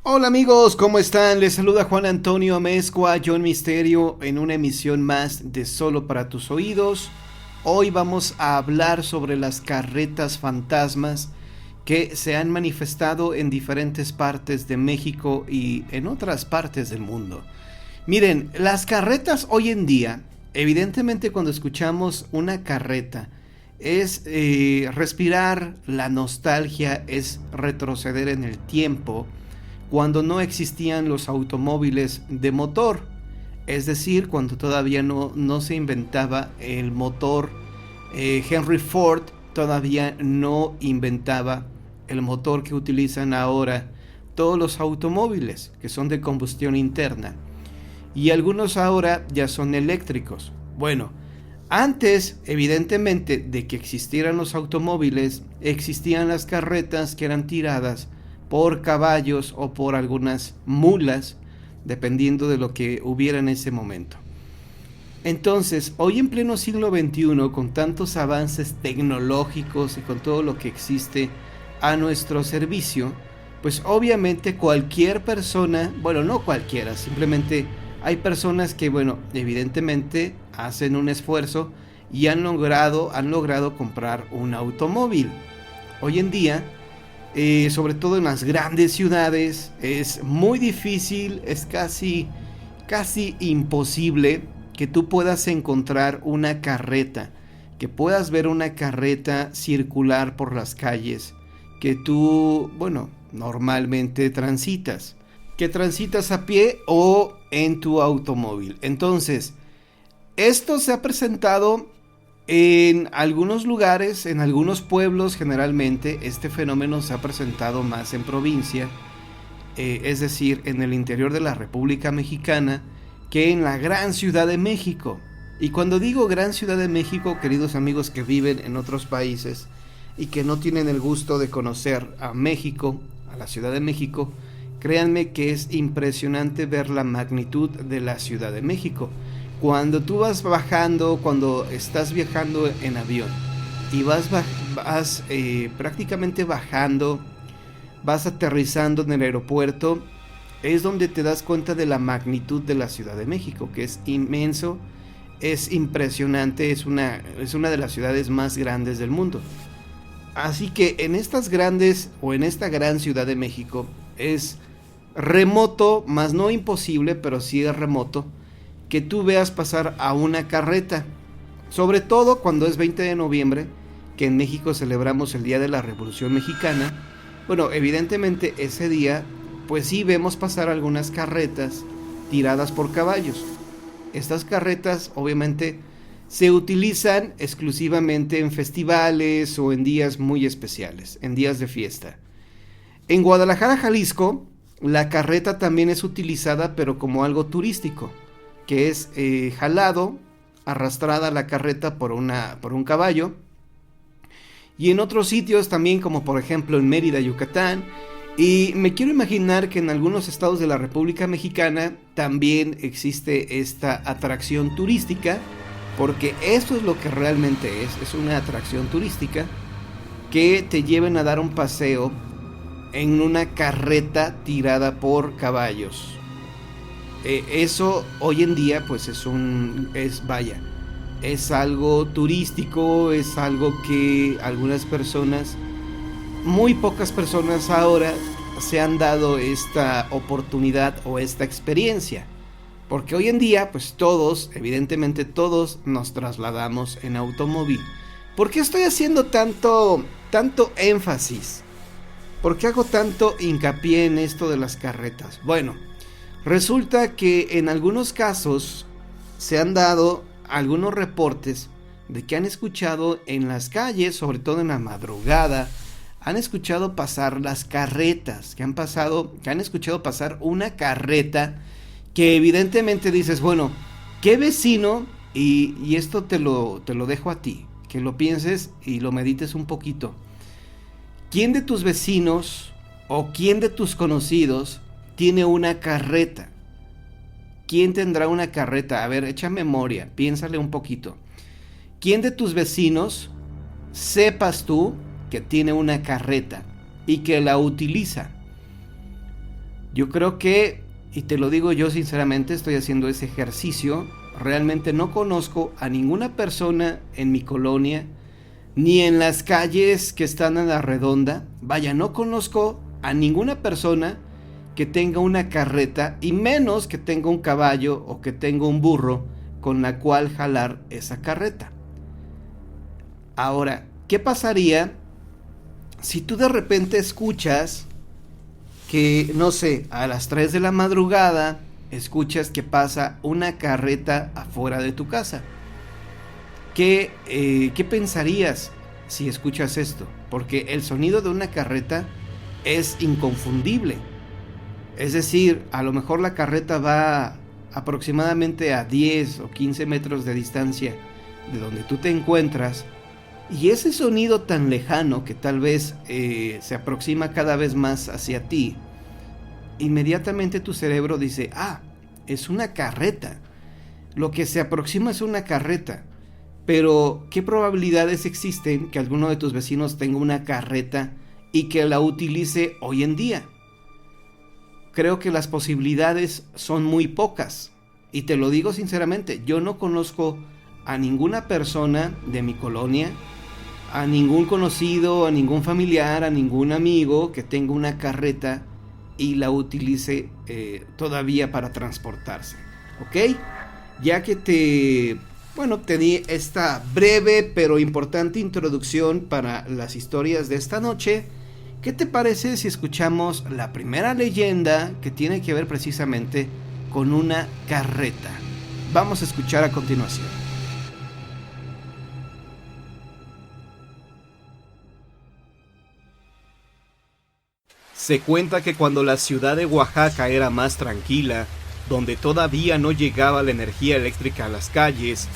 Hola amigos, ¿cómo están? Les saluda Juan Antonio Amezcua, John Misterio, en una emisión más de Solo para tus oídos. Hoy vamos a hablar sobre las carretas fantasmas que se han manifestado en diferentes partes de México y en otras partes del mundo. Miren, las carretas hoy en día, evidentemente cuando escuchamos una carreta, es respirar la nostalgia, es retroceder en el tiempo cuando no existían los automóviles de motor, es decir, cuando todavía no se inventaba el motor. Henry Ford todavía no inventaba el motor que utilizan ahora todos los automóviles, que son de combustión interna, y algunos ahora ya son eléctricos. Bueno, antes, evidentemente, de que existieran los automóviles, existían las carretas que eran tiradas por caballos o por algunas mulas, dependiendo de lo que hubiera en ese momento. Entonces, hoy en pleno siglo XXI, con tantos avances tecnológicos y con todo lo que existe a nuestro servicio, pues obviamente cualquier persona, bueno, no cualquiera, simplemente hay personas que, bueno, evidentemente hacen un esfuerzo y han logrado comprar un automóvil. Hoy en día, sobre todo en las grandes ciudades, es muy difícil, es casi imposible que tú puedas encontrar una carreta, que puedas ver una carreta circular por las calles que tú, bueno, normalmente transitas, que transitas a pie o en tu automóvil. Entonces, esto se ha presentado en algunos lugares, en algunos pueblos. Generalmente este fenómeno se ha presentado más en provincia, es decir, en el interior de la República Mexicana, que en la gran Ciudad de México. Y cuando digo gran Ciudad de México, queridos amigos que viven en otros países y que no tienen el gusto de conocer a México, a la Ciudad de México, créanme que es impresionante ver la magnitud de la Ciudad de México. Cuando tú vas bajando, cuando estás viajando en avión y vas prácticamente bajando, vas aterrizando en el aeropuerto, es donde te das cuenta de la magnitud de la Ciudad de México, que es inmenso, es impresionante, es una de las ciudades más grandes del mundo. Así que en estas grandes o en esta gran Ciudad de México es remoto, más no imposible, pero sí es remoto, que tú veas pasar a una carreta, sobre todo cuando es 20 de noviembre, que en México celebramos el Día de la Revolución Mexicana. Bueno, evidentemente ese día, pues sí vemos pasar algunas carretas tiradas por caballos. Estas carretas, obviamente, se utilizan exclusivamente en festivales o en días muy especiales, en días de fiesta. En Guadalajara, Jalisco, la carreta también es utilizada, pero como algo turístico, que es jalado, arrastrada la carreta por un caballo. Y en otros sitios también, como por ejemplo en Mérida, Yucatán. Y me quiero imaginar que en algunos estados de la República Mexicana también existe esta atracción turística, porque esto es lo que realmente es una atracción turística, que te lleven a dar un paseo en una carreta tirada por caballos. Eso hoy en día pues es algo turístico, es algo que algunas personas, muy pocas personas ahora se han dado esta oportunidad o esta experiencia, porque hoy en día pues todos, evidentemente todos nos trasladamos en automóvil. ¿Por qué estoy haciendo tanto énfasis? ¿Por qué hago tanto hincapié en esto de las carretas? Bueno, resulta que en algunos casos se han dado algunos reportes de que han escuchado en las calles, sobre todo en la madrugada, han escuchado pasar las carretas, que han escuchado pasar una carreta que evidentemente dices, bueno, ¿qué vecino? Y esto te lo dejo a ti, que lo pienses y lo medites un poquito. ¿Quién de tus vecinos o quién de tus conocidos tiene una carreta? ¿Quién tendrá una carreta? A ver, echa memoria, piénsale un poquito. ¿Quién de tus vecinos sepas tú que tiene una carreta y que la utiliza? Yo creo que, y te lo digo yo sinceramente, estoy haciendo ese ejercicio, realmente no conozco a ninguna persona en mi colonia, ni en las calles que están a la redonda. Vaya, no conozco a ninguna persona que tenga una carreta, y menos que tenga un caballo o que tenga un burro con la cual jalar esa carreta. Ahora, ¿qué pasaría si tú de repente escuchas que, no sé, a las 3 de la madrugada, escuchas que pasa una carreta afuera de tu casa? ¿Qué pensarías si escuchas esto? Porque el sonido de una carreta es inconfundible. Es decir, a lo mejor la carreta va aproximadamente a 10 o 15 metros de distancia de donde tú te encuentras, y ese sonido tan lejano que tal vez se aproxima cada vez más hacia ti, inmediatamente tu cerebro dice, ah, es una carreta. Lo que se aproxima es una carreta. Pero, ¿qué probabilidades existen que alguno de tus vecinos tenga una carreta y que la utilice hoy en día? Creo que las posibilidades son muy pocas. Y te lo digo sinceramente, yo no conozco a ninguna persona de mi colonia, a ningún conocido, a ningún familiar, a ningún amigo que tenga una carreta y la utilice todavía para transportarse. ¿Ok? Ya que te di esta breve pero importante introducción para las historias de esta noche, ¿qué te parece si escuchamos la primera leyenda que tiene que ver precisamente con una carreta? Vamos a escuchar a continuación. Se cuenta que cuando la ciudad de Oaxaca era más tranquila, donde todavía no llegaba la energía eléctrica a las calles,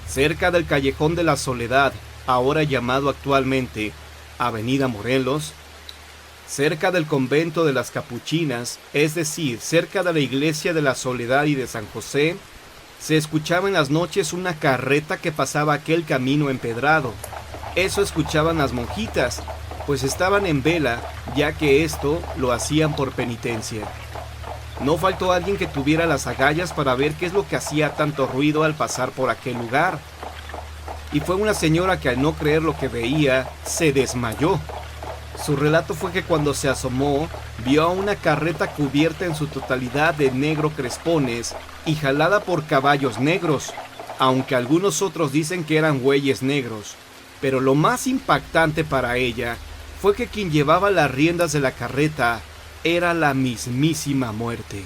cerca del Callejón de la Soledad, ahora llamado actualmente Avenida Morelos, cerca del convento de las Capuchinas, es decir, cerca de la iglesia de la Soledad y de San José, se escuchaba en las noches una carreta que pasaba aquel camino empedrado. Eso escuchaban las monjitas, pues estaban en vela, ya que esto lo hacían por penitencia. No faltó alguien que tuviera las agallas para ver qué es lo que hacía tanto ruido al pasar por aquel lugar. Y fue una señora que, al no creer lo que veía, se desmayó. Su relato fue que cuando se asomó, vio a una carreta cubierta en su totalidad de negro crespones y jalada por caballos negros, aunque algunos otros dicen que eran bueyes negros. Pero lo más impactante para ella fue que quien llevaba las riendas de la carreta era la mismísima muerte.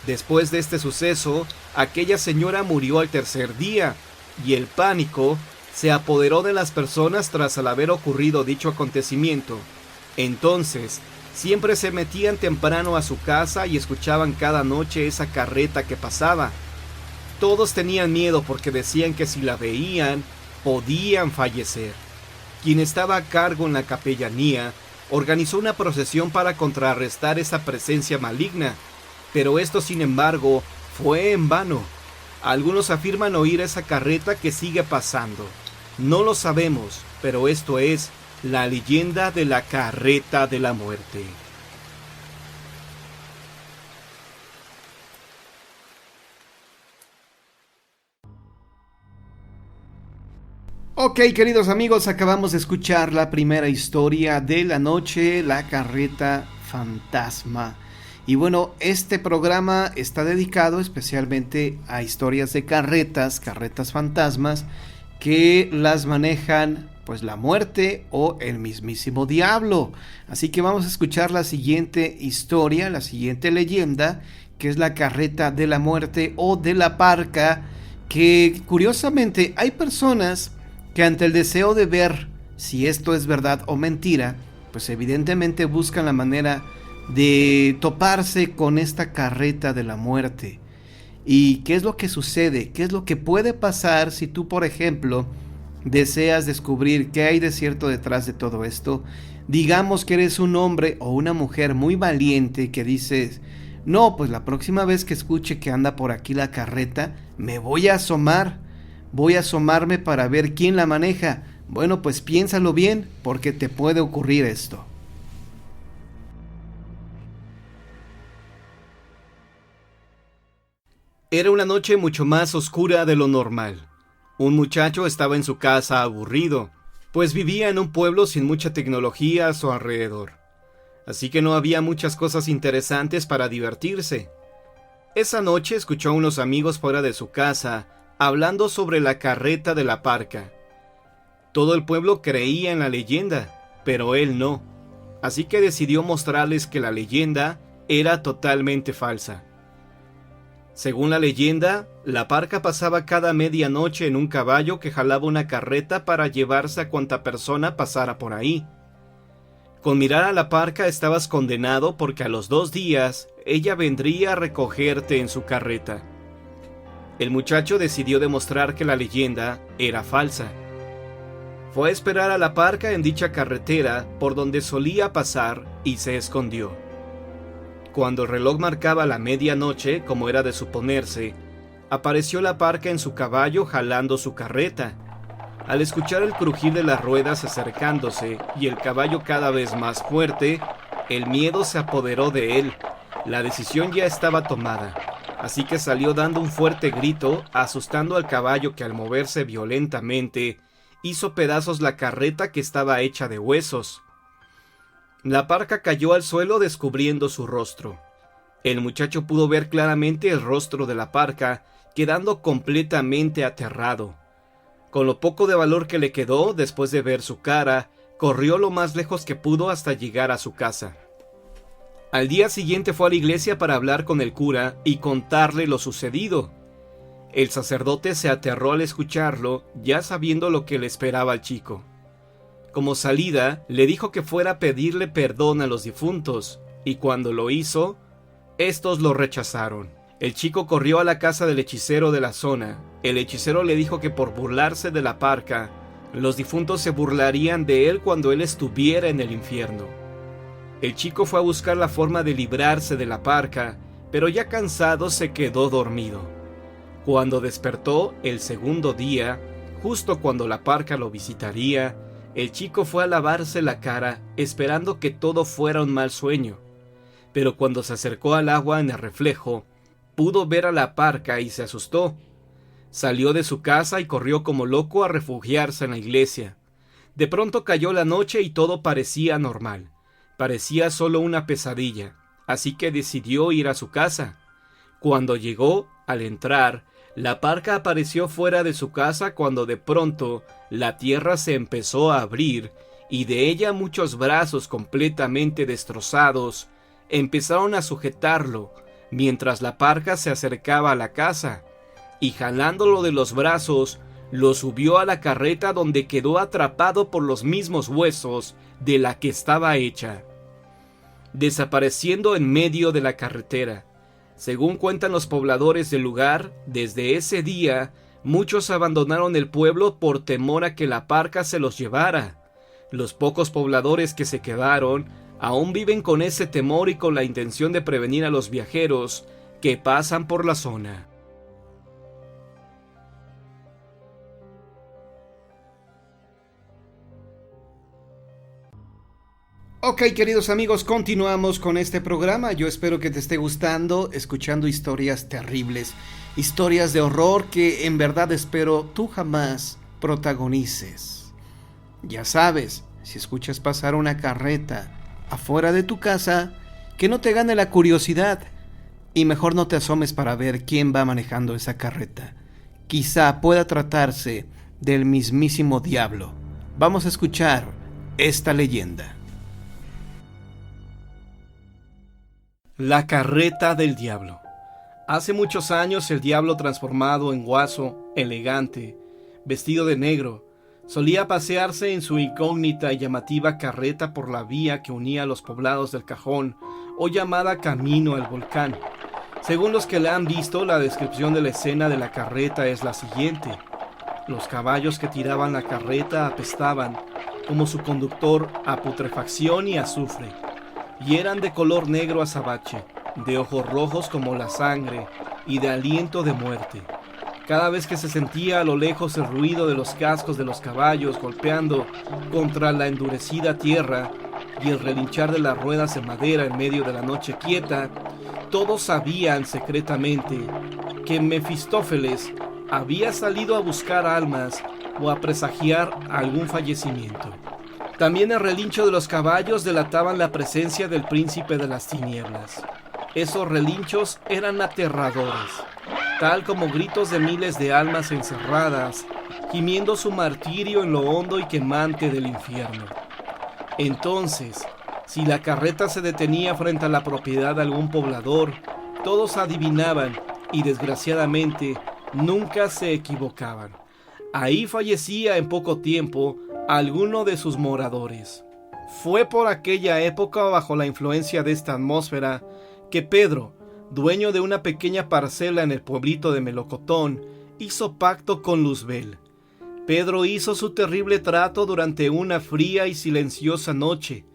Después de este suceso, aquella señora murió al tercer día, y el pánico se apoderó de las personas tras al haber ocurrido dicho acontecimiento. Entonces, siempre se metían temprano a su casa y escuchaban cada noche esa carreta que pasaba. Todos tenían miedo porque decían que si la veían, podían fallecer. Quien estaba a cargo en la capellanía organizó una procesión para contrarrestar esa presencia maligna, pero esto, sin embargo, fue en vano. Algunos afirman oír esa carreta que sigue pasando. No lo sabemos, pero esto es la leyenda de la carreta de la muerte. Ok, queridos amigos, acabamos de escuchar la primera historia de la noche, la carreta fantasma. Y bueno, este programa está dedicado especialmente a historias de carretas fantasmas, que las manejan pues la muerte o el mismísimo diablo. Así que vamos a escuchar la siguiente historia, la siguiente leyenda, que es la carreta de la muerte o de la parca, que curiosamente hay personas que, ante el deseo de ver si esto es verdad o mentira, pues evidentemente buscan la manera de toparse con esta carreta de la muerte. ¿Y qué es lo que sucede? ¿Qué es lo que puede pasar si tú, por ejemplo, deseas descubrir qué hay de cierto detrás de todo esto? Digamos que eres un hombre o una mujer muy valiente que dices, no, pues la próxima vez que escuche que anda por aquí la carreta, me voy a asomar. Voy a asomarme para ver quién la maneja. Bueno, pues piénsalo bien, porque te puede ocurrir esto. Era una noche mucho más oscura de lo normal. Un muchacho estaba en su casa aburrido, pues vivía en un pueblo sin mucha tecnología a su alrededor. Así que no había muchas cosas interesantes para divertirse. Esa noche escuchó a unos amigos fuera de su casa hablando sobre la carreta de la parca. Todo el pueblo creía en la leyenda, pero él no. Así que decidió mostrarles que la leyenda era totalmente falsa. Según la leyenda, la parca pasaba cada medianoche en un caballo que jalaba una carreta para llevarse a cuanta persona pasara por ahí. Con mirar a la parca estabas condenado porque a los 2 días ella vendría a recogerte en su carreta. El muchacho decidió demostrar que la leyenda era falsa. Fue a esperar a la parca en dicha carretera por donde solía pasar y se escondió. Cuando el reloj marcaba la medianoche, como era de suponerse, apareció la parca en su caballo jalando su carreta. Al escuchar el crujir de las ruedas acercándose y el caballo cada vez más fuerte, el miedo se apoderó de él. La decisión ya estaba tomada, así que salió dando un fuerte grito, asustando al caballo que al moverse violentamente, hizo pedazos la carreta que estaba hecha de huesos. La parca cayó al suelo descubriendo su rostro. El muchacho pudo ver claramente el rostro de la parca, quedando completamente aterrado. Con lo poco de valor que le quedó después de ver su cara, corrió lo más lejos que pudo hasta llegar a su casa. Al día siguiente fue a la iglesia para hablar con el cura y contarle lo sucedido. El sacerdote se aterró al escucharlo, ya sabiendo lo que le esperaba al chico. Como salida, le dijo que fuera a pedirle perdón a los difuntos, y cuando lo hizo, estos lo rechazaron. El chico corrió a la casa del hechicero de la zona. El hechicero le dijo que por burlarse de la parca, los difuntos se burlarían de él cuando él estuviera en el infierno. El chico fue a buscar la forma de librarse de la parca, pero ya cansado se quedó dormido. Cuando despertó el segundo día, justo cuando la parca lo visitaría, el chico fue a lavarse la cara, esperando que todo fuera un mal sueño. Pero cuando se acercó al agua en el reflejo, pudo ver a la parca y se asustó. Salió de su casa y corrió como loco a refugiarse en la iglesia. De pronto cayó la noche y todo parecía normal. Parecía solo una pesadilla, así que decidió ir a su casa. Cuando llegó, al entrar, la parca apareció fuera de su casa cuando de pronto la tierra se empezó a abrir y de ella muchos brazos completamente destrozados empezaron a sujetarlo mientras la parca se acercaba a la casa y jalándolo de los brazos lo subió a la carreta donde quedó atrapado por los mismos huesos de la que estaba hecha, desapareciendo en medio de la carretera. Según cuentan los pobladores del lugar, desde ese día, muchos abandonaron el pueblo por temor a que la parca se los llevara. Los pocos pobladores que se quedaron aún viven con ese temor y con la intención de prevenir a los viajeros que pasan por la zona. Ok, queridos amigos, continuamos con este programa. Yo espero que te esté gustando, escuchando historias terribles, historias de horror que en verdad espero tú jamás protagonices. Ya sabes, si escuchas pasar una carreta afuera de tu casa, que no te gane la curiosidad y mejor no te asomes para ver quién va manejando esa carreta. Quizá pueda tratarse del mismísimo diablo. Vamos a escuchar esta leyenda. La carreta del diablo. Hace muchos años el diablo, transformado en guaso, elegante, vestido de negro, solía pasearse en su incógnita y llamativa carreta por la vía que unía a los poblados del Cajón, o llamada Camino al Volcán. Según los que la han visto, la descripción de la escena de la carreta es la siguiente. Los caballos que tiraban la carreta apestaban, como su conductor, a putrefacción y azufre, y eran de color negro azabache, de ojos rojos como la sangre y de aliento de muerte. Cada vez que se sentía a lo lejos el ruido de los cascos de los caballos golpeando contra la endurecida tierra y el relinchar de las ruedas en madera en medio de la noche quieta, todos sabían secretamente que Mefistófeles había salido a buscar almas o a presagiar algún fallecimiento. También el relincho de los caballos delataban la presencia del príncipe de las tinieblas. Esos relinchos eran aterradores, tal como gritos de miles de almas encerradas, gimiendo su martirio en lo hondo y quemante del infierno. Entonces, si la carreta se detenía frente a la propiedad de algún poblador, todos adivinaban y desgraciadamente nunca se equivocaban. Ahí fallecía en poco tiempo alguno de sus moradores. Fue por aquella época, bajo la influencia de esta atmósfera, que Pedro, dueño de una pequeña parcela en el pueblito de Melocotón, hizo pacto con Luzbel. Pedro hizo su terrible trato durante una fría y silenciosa noche.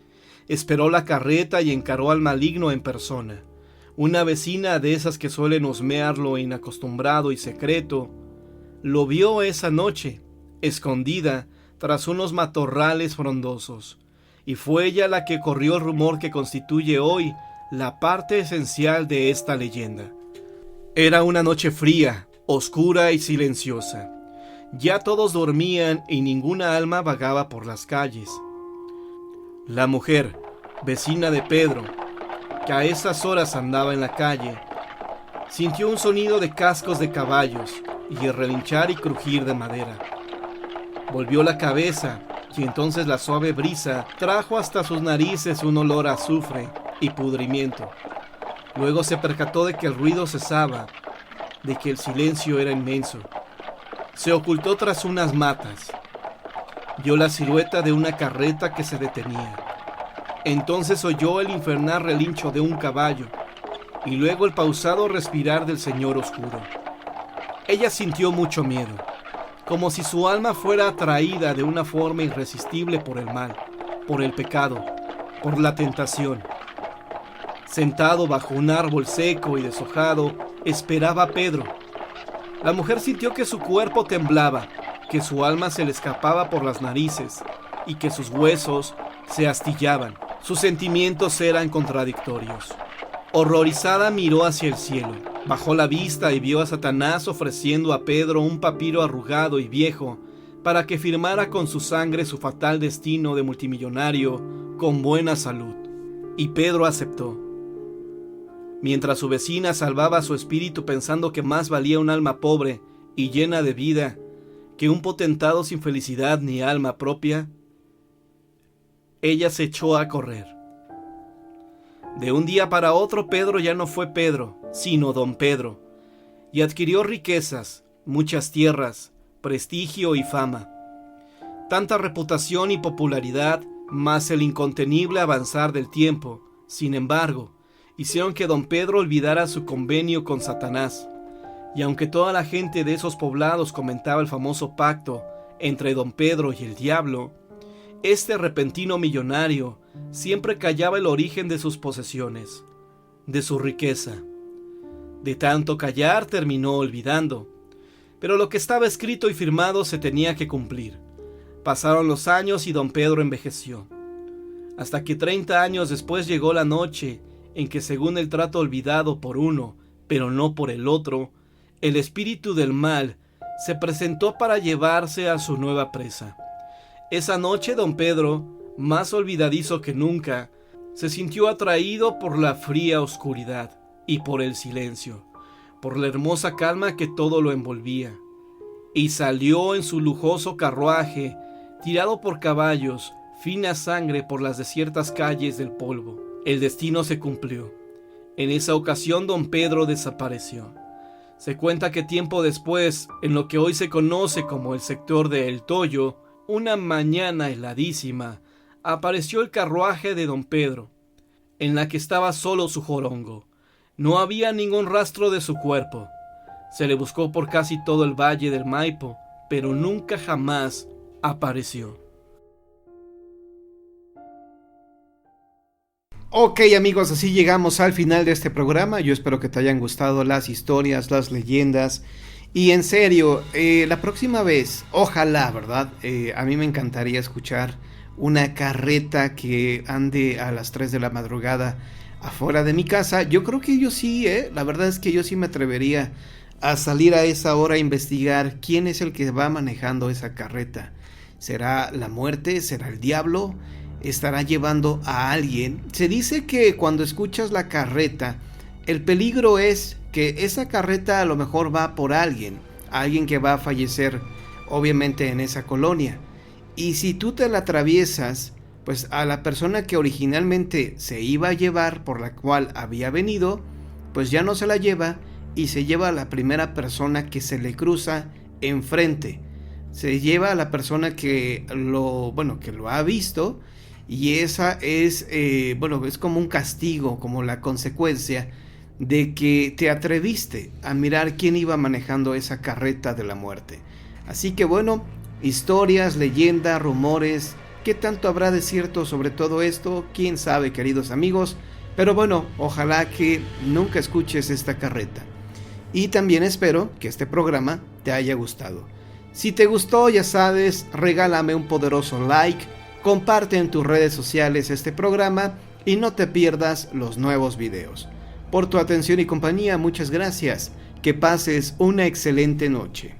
Esperó la carreta y encaró al maligno en persona. Una vecina de esas que suelen husmear lo inacostumbrado y secreto, lo vio esa noche, escondida tras unos matorrales frondosos, y fue ella la que corrió el rumor que constituye hoy la parte esencial de esta leyenda. Era una noche fría, oscura y silenciosa. Ya todos dormían y ninguna alma vagaba por las calles. La mujer, vecina de Pedro, que a esas horas andaba en la calle, sintió un sonido de cascos de caballos y el relinchar y crujir de madera. Volvió la cabeza y entonces la suave brisa trajo hasta sus narices un olor a azufre y pudrimiento. Luego se percató de que el ruido cesaba, de que el silencio era inmenso. Se ocultó tras unas matas. Vio la silueta de una carreta que se detenía. Entonces oyó el infernal relincho de un caballo y luego el pausado respirar del señor oscuro. Ella sintió mucho miedo, como si su alma fuera atraída de una forma irresistible por el mal, por el pecado, por la tentación. Sentado bajo un árbol seco y deshojado, esperaba a Pedro. La mujer sintió que su cuerpo temblaba, que su alma se le escapaba por las narices y que sus huesos se astillaban. Sus sentimientos eran contradictorios. Horrorizada miró hacia el cielo, bajó la vista y vio a Satanás ofreciendo a Pedro un papiro arrugado y viejo para que firmara con su sangre su fatal destino de multimillonario con buena salud. Y Pedro aceptó. Mientras su vecina salvaba su espíritu pensando que más valía un alma pobre y llena de vida que un potentado sin felicidad ni alma propia, ella se echó a correr. De un día para otro Pedro ya no fue Pedro, sino don Pedro, y adquirió riquezas, muchas tierras, prestigio y fama. Tanta reputación y popularidad, más el incontenible avanzar del tiempo, sin embargo, hicieron que don Pedro olvidara su convenio con Satanás, y aunque toda la gente de esos poblados comentaba el famoso pacto entre don Pedro y el diablo, este repentino millonario siempre callaba el origen de sus posesiones, de su riqueza. De tanto callar terminó olvidando, pero lo que estaba escrito y firmado se tenía que cumplir. Pasaron los años y don Pedro envejeció, hasta que 30 años después llegó la noche en que, según el trato olvidado por uno, pero no por el otro, el espíritu del mal se presentó para llevarse a su nueva presa. Esa noche don Pedro, más olvidadizo que nunca, se sintió atraído por la fría oscuridad y por el silencio, por la hermosa calma que todo lo envolvía, y salió en su lujoso carruaje, tirado por caballos, fina sangre por las desiertas calles del polvo. El destino se cumplió. En esa ocasión don Pedro desapareció. Se cuenta que tiempo después, en lo que hoy se conoce como el sector de El Toyo, una mañana heladísima, apareció el carruaje de don Pedro, en la que estaba solo su jorongo. No había ningún rastro de su cuerpo. Se le buscó por casi todo el valle del Maipo, pero nunca jamás apareció. Ok amigos, así llegamos al final de este programa. Yo espero que te hayan gustado las historias, las leyendas. Y en serio, la próxima vez, ojalá, ¿verdad? A mí me encantaría escuchar una carreta que ande a las 3 de la madrugada afuera de mi casa. Yo creo que yo sí, la verdad es que yo sí me atrevería a salir a esa hora a investigar quién es el que va manejando esa carreta. ¿Será la muerte? ¿Será el diablo? ¿Estará llevando a alguien? Se dice que cuando escuchas la carreta, el peligro es que esa carreta a lo mejor va por alguien que va a fallecer, obviamente, en esa colonia. Y si tú te la atraviesas, pues a la persona que originalmente se iba a llevar, por la cual había venido, pues ya no se la lleva y se lleva a la primera persona que se le cruza enfrente. Se lleva a la persona que lo ha visto, y esa es, es como un castigo, como la consecuencia de que te atreviste a mirar quién iba manejando esa carreta de la muerte. Así que bueno, historias, leyendas, rumores, ¿qué tanto habrá de cierto sobre todo esto? Quién sabe, queridos amigos, pero bueno, ojalá que nunca escuches esta carreta. Y también espero que este programa te haya gustado. Si te gustó, ya sabes, regálame un poderoso like, comparte en tus redes sociales este programa y no te pierdas los nuevos videos. Por tu atención y compañía, muchas gracias. Que pases una excelente noche.